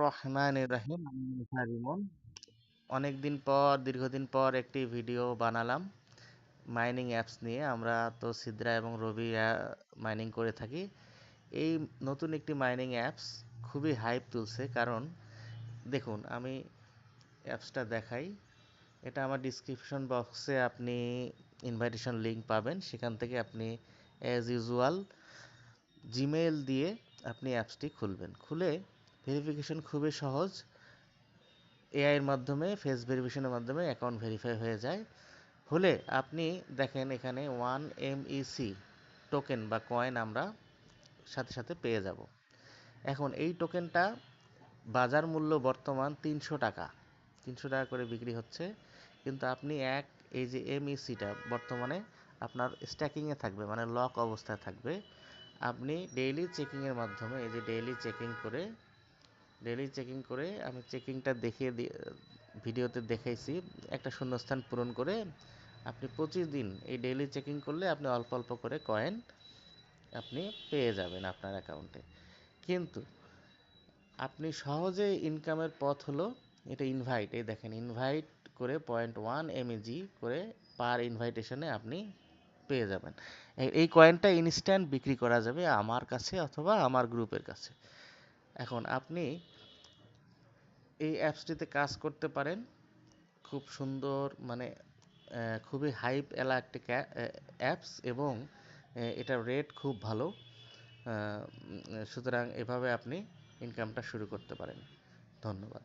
রহমানির রহিম, আমি মুসার ইমন। অনেকদিন পর দীর্ঘদিন পর একটি ভিডিও বানালাম মাইনিং অ্যাপস নিয়ে। আমরা তো সিদ্রা এবং রবি মাইনিং করে থাকি। এই নতুন একটি মাইনিং অ্যাপস খুবই হাইপ তুলছে, কারণ দেখুন আমি অ্যাপসটা দেখাই। এটা আমার ডিসক্রিপশন বক্সে আপনি ইনভাইটেশন লিঙ্ক পাবেন, সেখান থেকে আপনি অ্যাজ ইউজুয়াল জিমেইল দিয়ে আপনি অ্যাপসটি খুলবেন। খুলে ভেরিফিকেশন খুবই সহজ। এআই এর মাধ্যমে, ফেস ভেরিফিকেশনের মাধ্যমে অ্যাকাউন্ট ভেরিফাই হয়ে যায়। হলে আপনি দেখেন এখানে 1 MEC টোকেন বা কয়েন আমরা সাথে সাথে পেয়ে যাব। এখন এই টোকেনটা বাজার মূল্য বর্তমান 300 টাকা, 300 টাকা করে বিক্রি হচ্ছে। কিন্তু আপনি এই যে MECটা বর্তমানে আপনার স্ট্যাকিংয়ে থাকবে, মানে লক অবস্থায় থাকবে। আপনি ডেইলি চেকিংয়ের মাধ্যমে, এই যে ডেইলি চেকিং করে আমি চেকিংটা দেখিয়ে ভিডিওতে দেখাইছি। একটা শূন্যস্থান পূরণ করে আপনি 25 দিন এই ডেইলি চেকিং করলে আপনি অল্প অল্প করে কয়েন আপনি পেয়ে যাবেন আপনার অ্যাকাউন্টে। কিন্তু আপনি সহজে ইনকামের পথ হলো এটা ইনভাইট। এই দেখেন, ইনভাইট করে 0.1 MEG করে পার ইনভাইটেশনে আপনি পেয়ে যাবেন। এই কয়েনটা ইনস্ট্যান্ট বিক্রি করা যাবে আমার কাছে অথবা আমার গ্রুপের কাছে। এখন আপনি এই অ্যাপসটিতে কাজ করতে পারেন। খুব সুন্দর, মানে খুবই হাইপ এলা একটি অ্যাপস, এবং এটার রেট খুব ভালো। সুতরাং এভাবে আপনি ইনকামটা শুরু করতে পারেন। ধন্যবাদ।